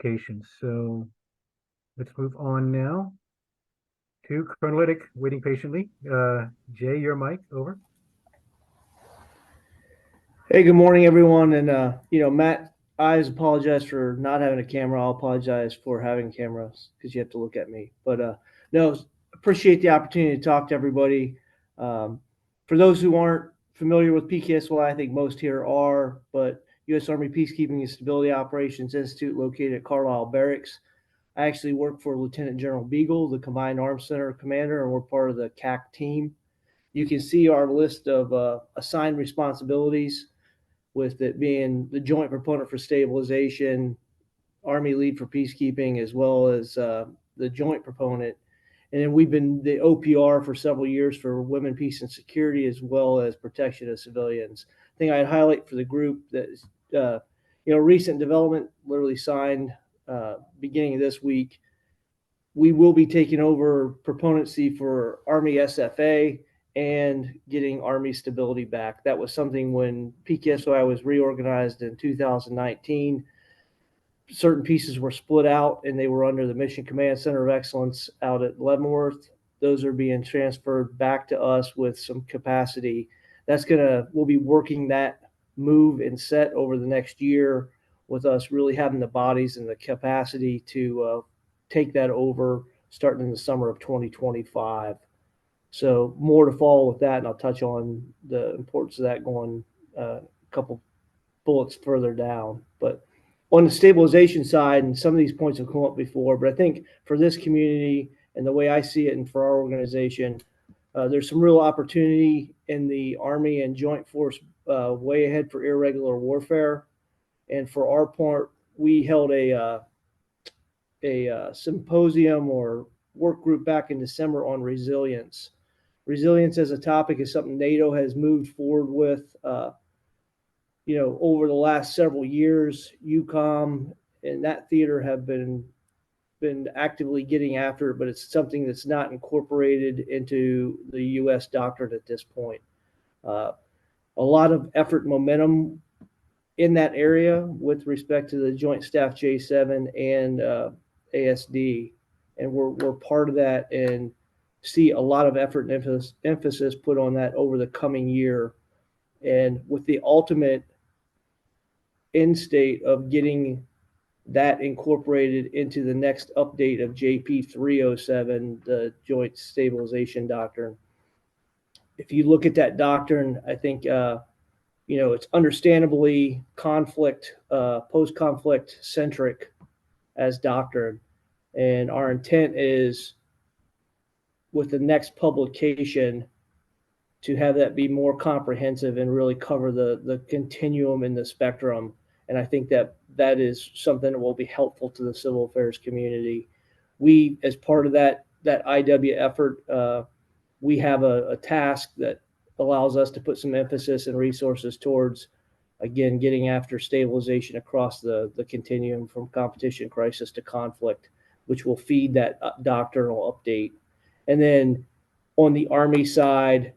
publications. So let's move on now to Colonel Liddick, waiting patiently. Jay, your mic, over. Hey, good morning, everyone. And, Matt, I apologize for not having a camera. I'll apologize for having cameras because you have to look at me. But no, appreciate the opportunity to talk to everybody. For those who aren't familiar with PKSOI, I think most here are, but U.S. Army Peacekeeping and Stability Operations Institute located at Carlisle Barracks. I actually work for Lieutenant General Beagle, the Combined Arms Center commander, and we're part of the CAA team. You can see our list of assigned responsibilities, with it being the joint proponent for stabilization, Army lead for peacekeeping, as well as the joint proponent. And then we've been the OPR for several years for women, peace, and security, as well as protection of civilians. I think I'd highlight for the group that, recent development, literally signed beginning of this week. We will be taking over proponency for Army SFA and getting Army stability back. That was something when PKSOI was reorganized in 2019. Certain pieces were split out and they were under the Mission Command Center of Excellence out at Leavenworth. Those are being transferred back to us with some capacity. We'll be working that move and set over the next year, with us really having the bodies and the capacity to take that over starting in the summer of 2025. So more to follow with that, and I'll touch on the importance of that going a couple bullets further down. But on the stabilization side, and some of these points have come up before, but I think for this community and the way I see it and for our organization, there's some real opportunity in the Army and Joint Force way ahead for irregular warfare. And for our part, we held a symposium or work group back in December on resilience. Resilience as a topic is something NATO has moved forward with, over the last several years. UCOM and that theater have been actively getting after it, but it's something that's not incorporated into the U.S. doctrine at this point. A lot of effort and momentum in that area with respect to the Joint Staff J7 and ASD, and we're part of that and see a lot of effort and emphasis put on that over the coming year, and with the ultimate end state of getting that incorporated into the next update of JP 307, the Joint Stabilization Doctrine. If you look at that doctrine, I think it's understandably post-conflict centric as doctrine. And our intent is, with the next publication, to have that be more comprehensive and really cover the continuum and the spectrum. And I think that is something that will be helpful to the civil affairs community. We, as part of that IW effort, we have a task that allows us to put some emphasis and resources towards, again, getting after stabilization across the continuum from competition, crisis to conflict, which will feed that doctrinal update. And then on the Army side,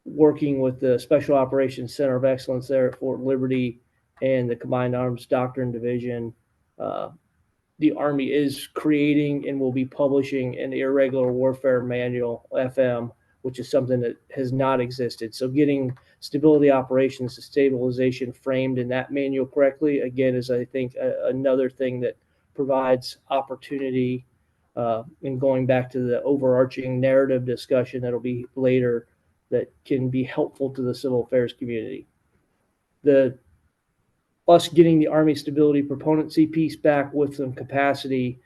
working with the Special Operations Center of Excellence there at Fort Liberty and the Combined Arms Doctrine Division, the Army is creating and will be publishing an Irregular Warfare Manual, FM, which is something that has not existed. So getting stability operations to stabilization framed in that manual correctly, again, is, I think, another thing that provides opportunity, and going back to the overarching narrative discussion that'll be later, that can be helpful to the civil affairs community. Us getting the Army stability proponency piece back with some capacity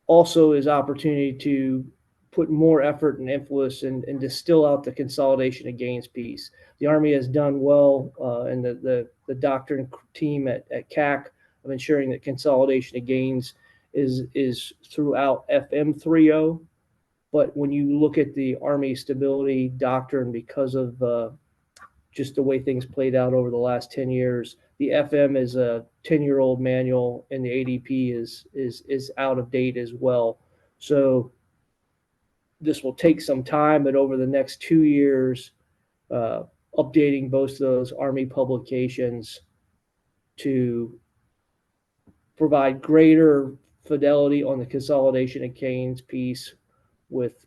also is opportunity to put more effort and influence and distill out the consolidation of gains piece. The Army has done well, and the doctrine team at CAC, of ensuring that consolidation of gains is throughout FM 3.0. But when you look at the Army stability doctrine, because of just the way things played out over the last 10 years, the FM is a 10-year-old manual, and the ADP is out of date as well. So this will take some time, but over the next 2 years, updating both those Army publications to provide greater fidelity on the consolidation of Kane's piece with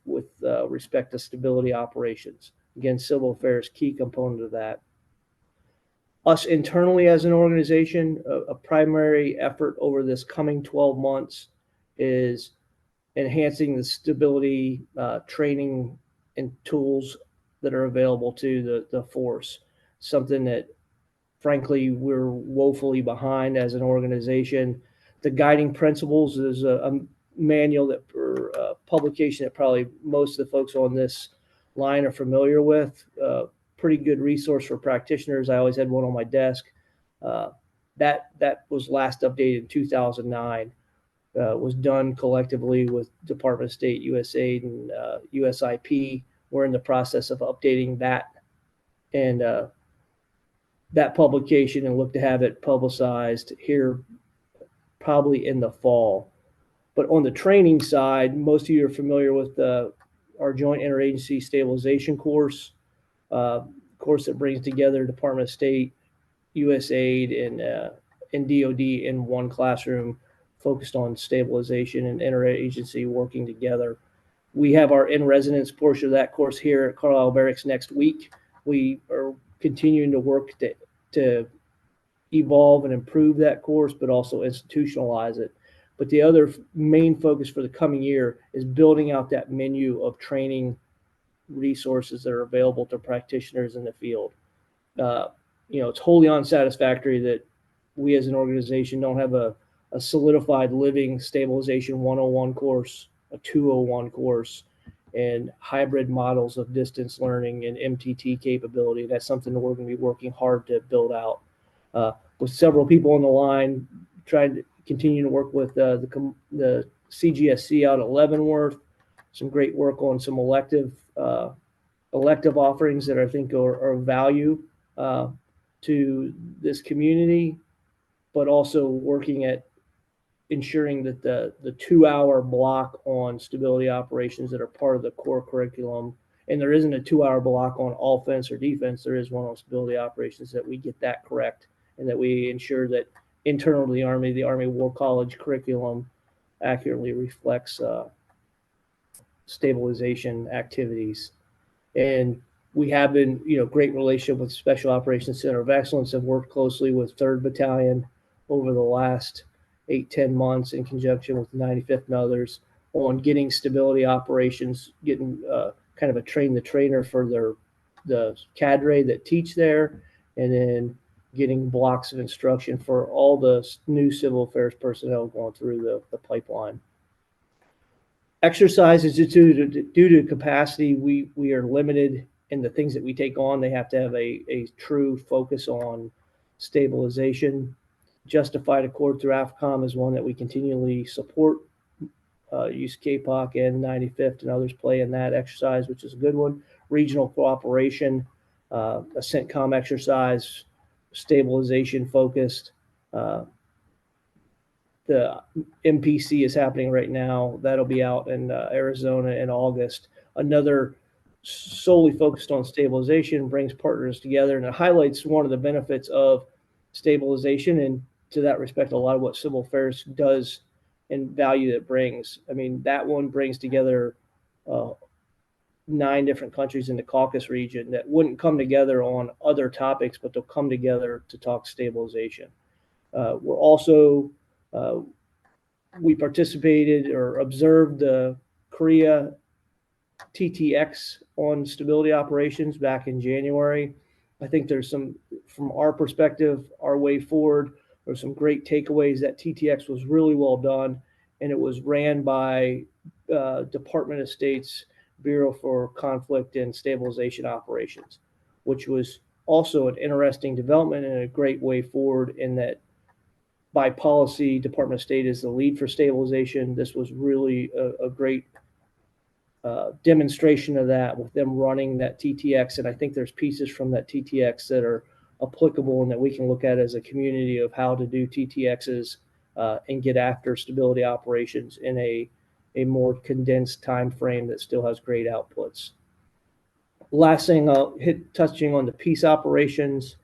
respect to stability operations. Again, civil affairs, key component of that. Us internally as an organization, a primary effort over this coming 12 months is enhancing the stability training and tools that are available to the force. Something that, frankly, we're woefully behind as an organization. The guiding principles is a manual that, or a publication that probably most of the folks on this line are familiar with. Pretty good resource for practitioners. I always had one on my desk. That was last updated in 2009. Was done collectively with Department of State, USAID, and USIP. We're in the process of updating that and that publication, and look to have it publicized here probably in the fall. But on the training side, most of you are familiar with our Joint Interagency Stabilization course that brings together Department of State, USAID, and DoD in one classroom, focused on stabilization and interagency working together. We have our in-residence portion of that course here at Carlisle Barracks next week. We are continuing to work to evolve and improve that course, but also institutionalize it. But the other main focus for the coming year is building out that menu of training resources that are available to practitioners in the field. It's wholly unsatisfactory that we as an organization don't have a solidified living stabilization 101 course, a 201 course, and hybrid models of distance learning and MTT capability. That's something that we're going to be working hard to build out. With several people on the line, trying to continue to work with the CGSC out at Leavenworth. Some great work on some elective offerings that I think are of value to this community, but also working at ensuring that the 2-hour block on stability operations that are part of the core curriculum, and there isn't a 2-hour block on offense or defense, there is one on stability operations, that we get that correct, and that we ensure that internal to the Army War College curriculum accurately reflects stabilization activities. And we have been, great relationship with Special Operations Center of Excellence, have worked closely with 3rd Battalion over the last 8-10 months in conjunction with 95th and others on getting stability operations, getting kind of a train the trainer for the cadre that teach there, and then getting blocks of instruction for all the new civil affairs personnel going through the pipeline. Exercises due to capacity, we are limited in the things that we take on. They have to have a true focus on stabilization. Justified Accord through AFCOM is one that we continually support. Use KPOC and 95th and others play in that exercise, which is a good one. Regional cooperation, a CENTCOM exercise, stabilization focused. The MPC is happening right now. That'll be out in Arizona in August. Another solely focused on stabilization, brings partners together, and it highlights one of the benefits of stabilization, and to that respect, a lot of what civil affairs does and value that brings. I mean, that one brings together 9 different countries in the Caucasus region that wouldn't come together on other topics, but they'll come together to talk stabilization. We're also, we participated or observed the Korea TTX on stability operations back in January. I think there's some, from our perspective, our way forward, there's some great takeaways. That TTX was really well done, and it was ran by Department of State's Bureau for Conflict and Stabilization Operations, which was also an interesting development and a great way forward, in that by policy, Department of State is the lead for stabilization. This was really a great demonstration of that, with them running that TTX. And I think there's pieces from that TTX that are applicable and that we can look at as a community of how to do TTXs and get after stability operations in a more condensed time frame that still has great outputs. Last thing I'll touching on the peace operations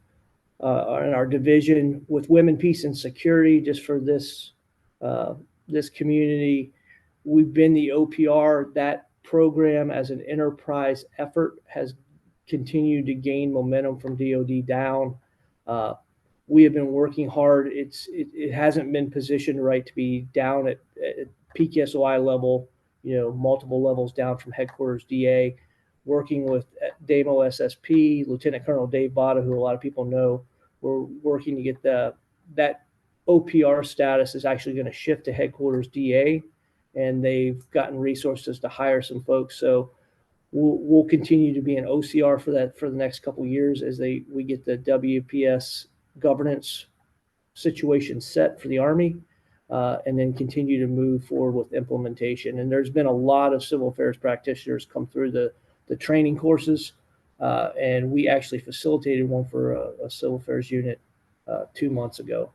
in our division with women, peace, and security. Just for this this community. We've been the OPR. That program as an enterprise effort has continued to gain momentum from DoD down. We have been working hard. It hasn't been positioned right to be down at PKSOI level, multiple levels down from headquarters DA, working with DAMO SSP, Lieutenant Colonel Dave Botta, who a lot of people know. We're working to get that OPR status is actually going to shift to headquarters DA, and they've gotten resources to hire some folks. So we'll continue to be an OCR for that for the next couple of years as we get the WPS governance situation set for the Army, and then continue to move forward with implementation. And there's been a lot of civil affairs practitioners come through the training courses, and we actually facilitated one for a civil affairs unit 2 months ago.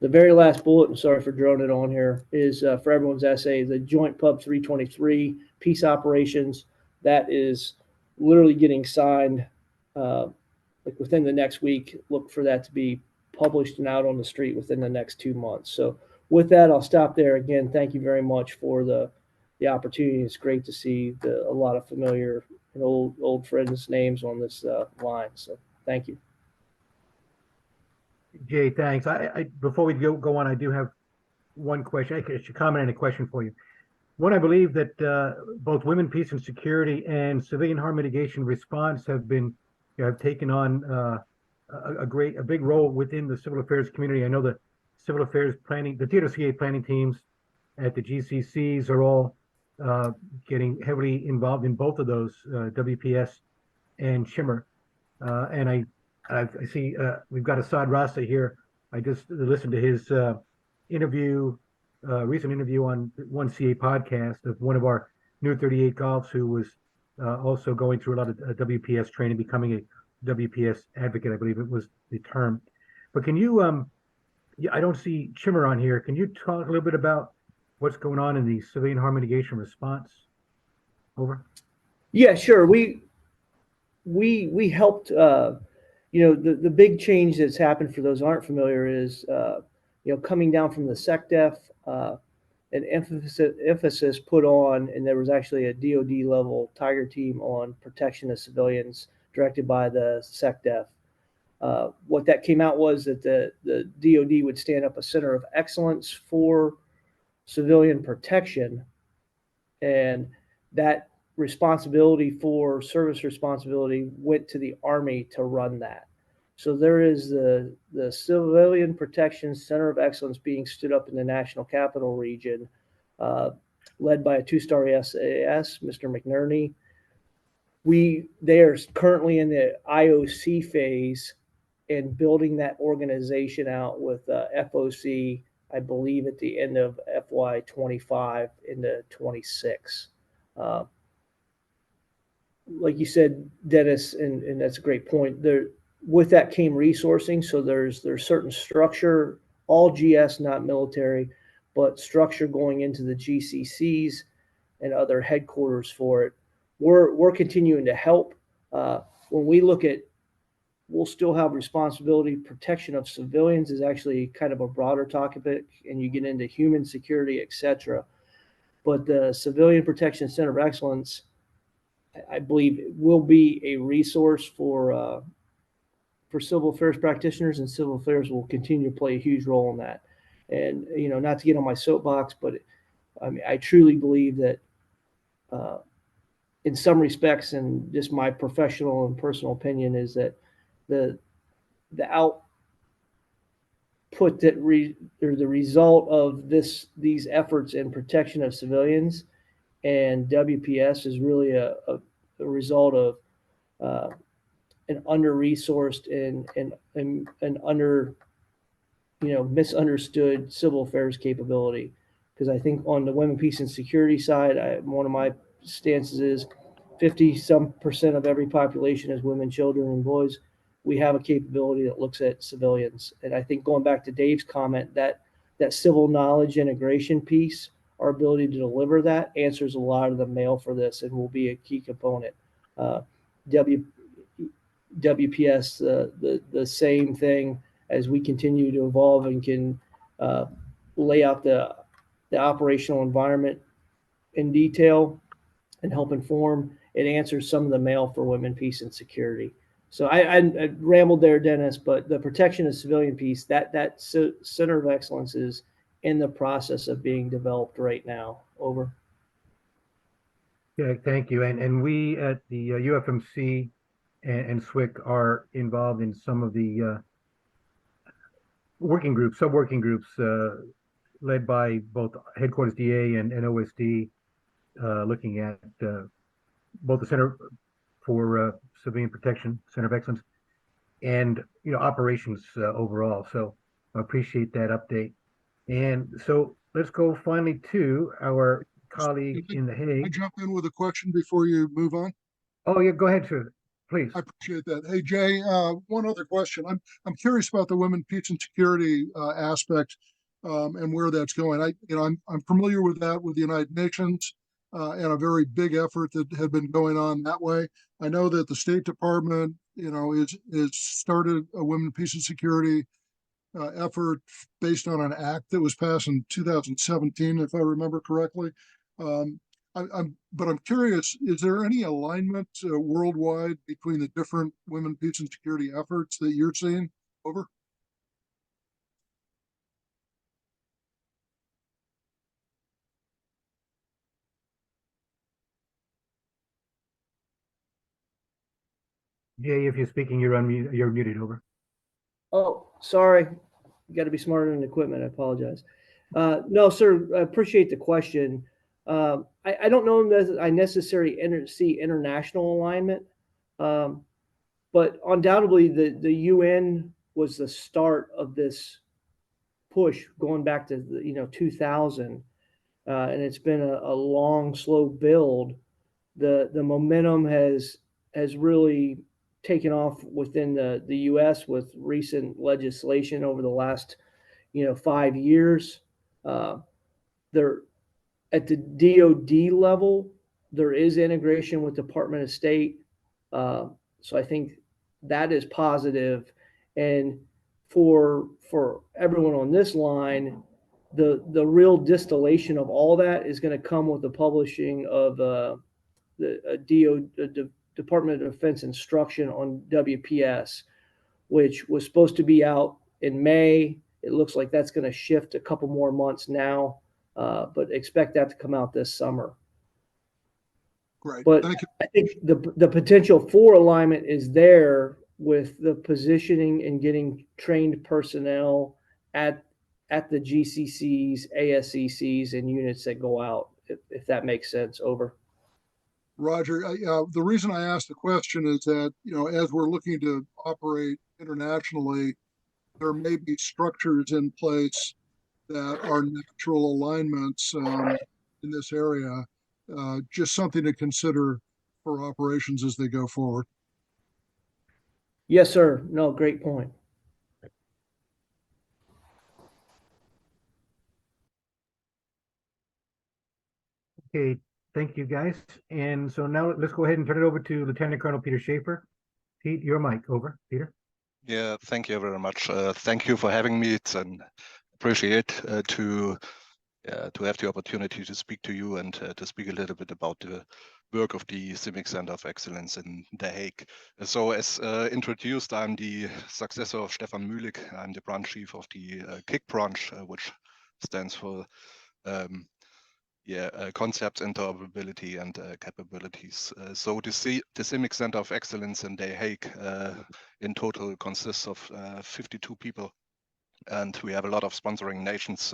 The very last bullet, and sorry for droning it on here, is for everyone's essay, the Joint Pub 323 Peace Operations. That is literally getting signed like within the next week. Look for that to be published and out on the street within the next 2 months. So with that, I'll stop there. Again, thank you very much for the opportunity. It's great to see a lot of familiar and old friends' names on this line. So thank you. Jay, thanks. I before we go on, I do have one question. I should comment and a question for you. One, I believe that both women, peace and security, and civilian harm mitigation response have taken on a big role within the civil affairs community. I know the civil affairs planning, the theater CAA planning teams at the GCCs are all getting heavily involved in both of those, WPS and Shimmer. And I see we've got Assad Rasa here. I just listened to his recent interview on One CA podcast of one of our new 38 Golfs who was also going through a lot of WPS training, becoming a WPS advocate, I believe it was the term. But can you, I don't see Shimmer on here. Can you talk a little bit about what's going on in the civilian harm mitigation response? Over. Yeah, sure. We helped. The big change that's happened for those who aren't familiar is coming down from the SecDef, an emphasis put on, and there was actually a DoD level Tiger team on protection of civilians directed by the SecDef. What that came out was that the DoD would stand up a center of excellence for civilian protection, and that responsibility for service responsibility went to the Army to run that. So there is the Civilian Protection Center of Excellence being stood up in the National Capital Region, led by a 2-star SAS, Mr. McNerney. They are currently in the IOC phase and building that organization out with FOC, I believe, at the end of FY25 into 26. Like you said, Dennis, and that's a great point. With that came resourcing. So there's certain structure, all GS, not military, but structure going into the GCCs and other headquarters for it. We're continuing to help. When we look at, we'll still have responsibility. Protection of civilians is actually kind of a broader topic, and you get into human security, etc. But the Civilian Protection Center of Excellence, I believe, will be a resource for civil affairs practitioners, and civil affairs will continue to play a huge role in that. And not to get on my soapbox, but I truly believe that in some respects, and just my professional and personal opinion, is that the output or the result of these efforts in protection of civilians and WPS is really a result of an under-resourced and under misunderstood civil affairs capability. Because I think on the women, peace, and security side, one of my stances is 50% of every population is women, children, and boys. We have a capability that looks at civilians. And I think going back to Dave's comment, that civil knowledge integration piece, our ability to deliver that answers a lot of the mail for this and will be a key component. WPS, the same thing as we continue to evolve and can lay out the operational environment in detail and help inform. It answers some of the mail for women, peace, and security. So I rambled there, Dennis, but the protection of civilian peace, that center of excellence is in the process of being developed right now. Over. Yeah, thank you. And we at the UFMC and SWIC are involved in some of the working groups, sub-working groups, led by both Headquarters DA and OSD, looking at both the Center for Civilian Protection, Center of Excellence, and operations overall. So I appreciate that update. And so let's go finally to our colleague in The I Hague. jump in with a question before you move on? Oh yeah, go ahead, sir. Please. I appreciate that. Hey, Jay, one other question. I'm curious about the women, peace, and security aspect and where that's going. I'm familiar with that with the United Nations and a very big effort that had been going on that way. I know that the State Department, is started a women, peace, and security effort based on an act that was passed in 2017, if I remember correctly. But I'm curious, is there any alignment worldwide between the different women, peace, and security efforts that you're seeing? Over. Jay, if you're speaking, you're muted. Over. Oh, sorry. You got to be smarter than equipment. I apologize. No, sir. I appreciate the question. I don't know that I necessarily see international alignment, but undoubtedly the UN was the start of this push going back to 2000, and it's been a long, slow build. The momentum has really taken off within the U.S. with recent legislation over the last 5 years. There at the DoD level, there is integration with Department of State, so I think that is positive. And for everyone on this line, the real distillation of all that is going to come with the publishing of the Department of Defense instruction on WPS, which was supposed to be out in May. It looks like that's going to shift a couple more months now, but expect that to come out this summer. Great. But Thank you. I think the potential for alignment is there with the positioning and getting trained personnel at the GCCs, ASCCs, and units that go out, if that makes sense. Over. Roger, the reason I asked the question is that, as we're looking to operate internationally, there may be structures in place that are natural alignments in this area. Just something to consider for operations as they go forward. Yes, sir. No, great point. Okay, thank you, guys. And so now let's go ahead and turn it over to Lieutenant Colonel Peter Schaefer. Pete, your mic. Over. Peter. Yeah, thank you very much. Thank you for having me. It's an appreciate to have the opportunity to speak to you and to speak a little bit about the work of the CIMIC Center of Excellence in The Hague. So as introduced, I'm the successor of Stefan Mühlig. I'm the branch chief of the CIC branch, which stands for concepts, interoperability, and capabilities. So the CIMIC Center of Excellence in The Hague in total consists of 52 people. And we have a lot of sponsoring nations.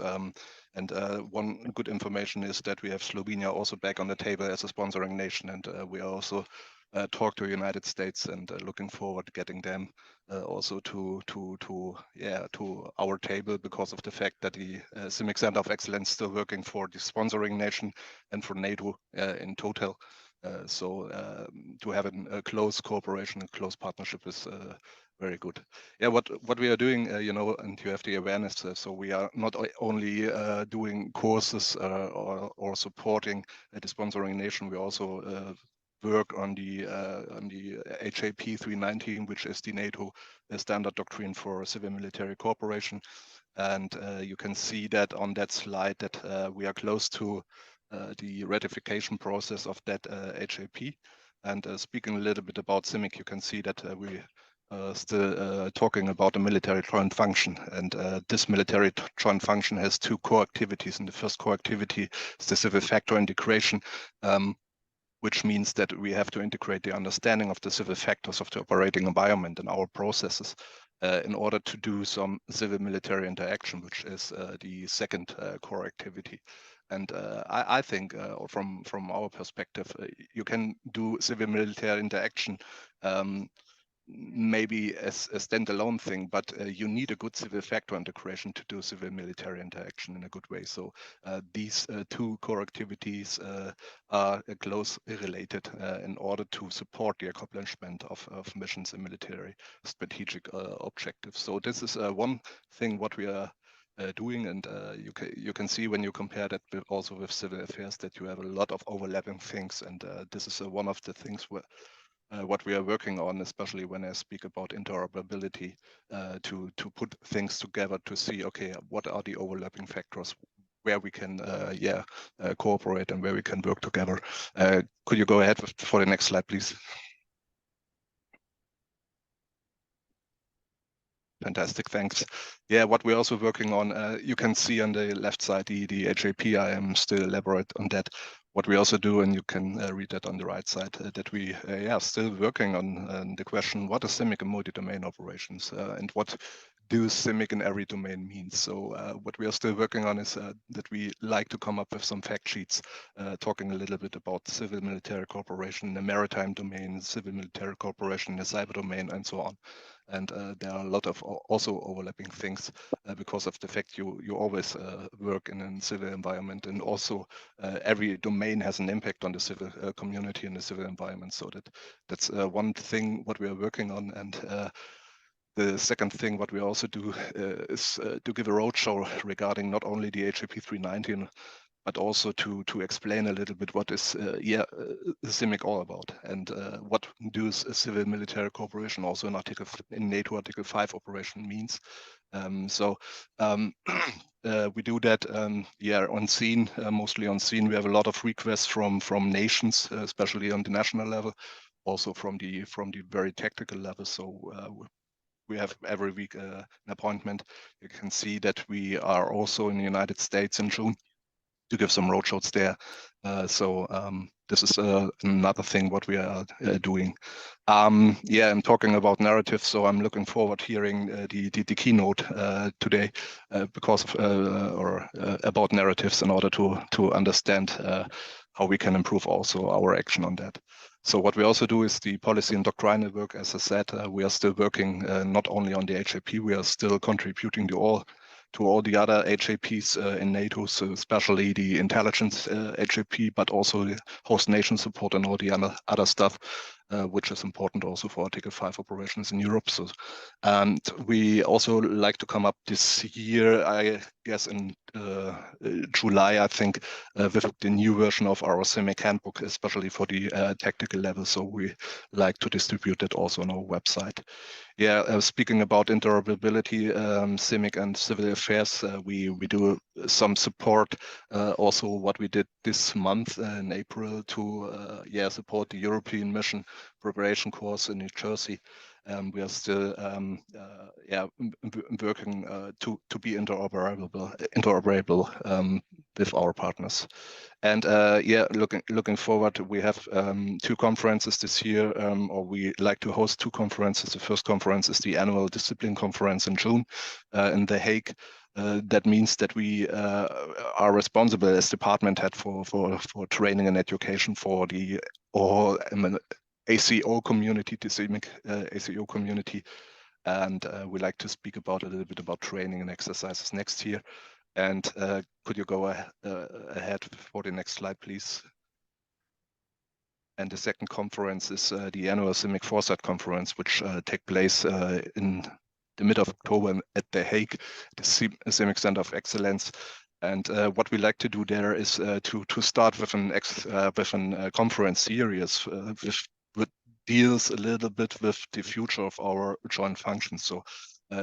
And one good information is that we have Slovenia also back on the table as a sponsoring nation. And we also talk to the United States and looking forward to getting them also to our table, because of the fact that the CIMIC Center of Excellence is still working for the sponsoring nation and for NATO in total. So to have a close cooperation and close partnership is very good. Yeah, what we are doing, and you have the awareness. So we are not only doing courses or supporting the sponsoring nation. We also work on the HAP 319, which is the NATO standard doctrine for civil-military cooperation. And you can see that on that slide that we are close to the ratification process of that HAP. And speaking a little bit about CIMIC, you can see that we still talking about a military joint function, and this military joint function has two core activities. And the first core activity is the civil factor integration, which means that we have to integrate the understanding of the civil factors of the operating environment in our processes in order to do some civil-military interaction, which is the second core activity. And I think from our perspective, you can do civil-military interaction maybe as a standalone thing, but you need a good civil factor integration to do civil-military interaction in a good way. So these two core activities are closely related in order to support the accomplishment of missions and military strategic objectives. So this is one thing what we are doing, and you can see when you compare that also with civil affairs that you have a lot of overlapping things, and this is one of the things where what we are working on, especially when I speak about interoperability, to put things together to see, okay, what are the overlapping factors where we can cooperate and where we can work together. Could you go ahead for the next slide, please? Fantastic, thanks. Yeah, what we're also working on, you can see on the left side the HAP. I am still elaborate on that. What we also do, and you can read that on the right side, that we still working on the question, what is CIMIC and multi-domain operations, and what do CIMIC in every domain means. So what we are still working on is that we like to come up with some fact sheets, talking a little bit about civil-military cooperation in the maritime domain, civil-military cooperation in the cyber domain, and so on. And there are a lot of also overlapping things because of the fact you always work in a civil environment, and also every domain has an impact on the civil community and the civil environment. So that's one thing what we are working on. And the second thing what we also do is to give a roadshow regarding not only the HAP 319, but also to explain a little bit what is CIMIC all about, and what does civil military cooperation also in NATO Article 5 operation means. We do that on scene, mostly on scene. We have a lot of requests from nations, especially on the national level, also from the very tactical level. So we have every week an appointment. You can see that we are also in the United States in June to give some roadshows there. This is another thing what we are doing. I'm talking about narrative, so I'm looking forward hearing the keynote today because of about narratives in order to understand how we can improve also our action on that. So what we also do is the policy and doctrinal work. As I said, we are still working not only on the HAP, we are still contributing to all the other HAPs in NATO, so especially the intelligence HAP, but also the host nation support and all the other stuff, which is important also for Article 5 operations in Europe. So, and we also like to come up this year, I guess in July, I think, with the new version of our CIMIC handbook, especially for the tactical level. So we like to distribute it also on our website. Speaking about interoperability, CIMIC and civil affairs, we do some support. Also, what we did this month in April to support the European mission preparation course in New Jersey. We are still working to be interoperable with our partners. And looking forward, we have 2 conferences this year, or we like to host 2 conferences. The first conference is the annual discipline conference in June in The Hague. That means that we are responsible as department head for training and education for the ACO community, the CIMIC ACO community. And we like to speak a little bit about training and exercises next year. And could you go ahead for the next slide, please? And the second conference is the annual CIMIC Foresight Conference, which take place in the mid of October at The Hague, the CIMIC Center of Excellence. And what we like to do there is to start with an conference series with deals a little bit with the future of our joint functions. So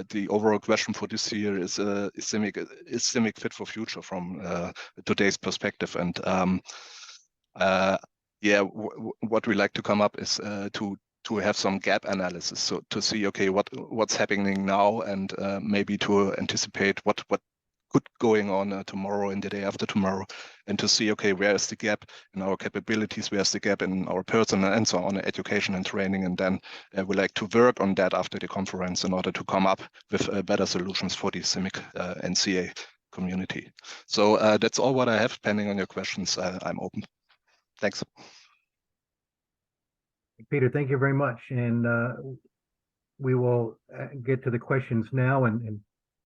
the overall question for this year is CIMIC fit for future from today's perspective? And what we like to come up is to have some gap analysis, so to see, okay, what's happening now, and maybe to anticipate what could going on tomorrow and the day after tomorrow, and to see, okay, where is the gap in our capabilities, where's the gap in our personnel, and so on, education and training, and then we like to work on that after the conference in order to come up with better solutions for the CIMIC and CA community. So that's all what I have. Pending on your questions, I'm open. Thanks. Peter, thank you very much. And we will get to the questions now. And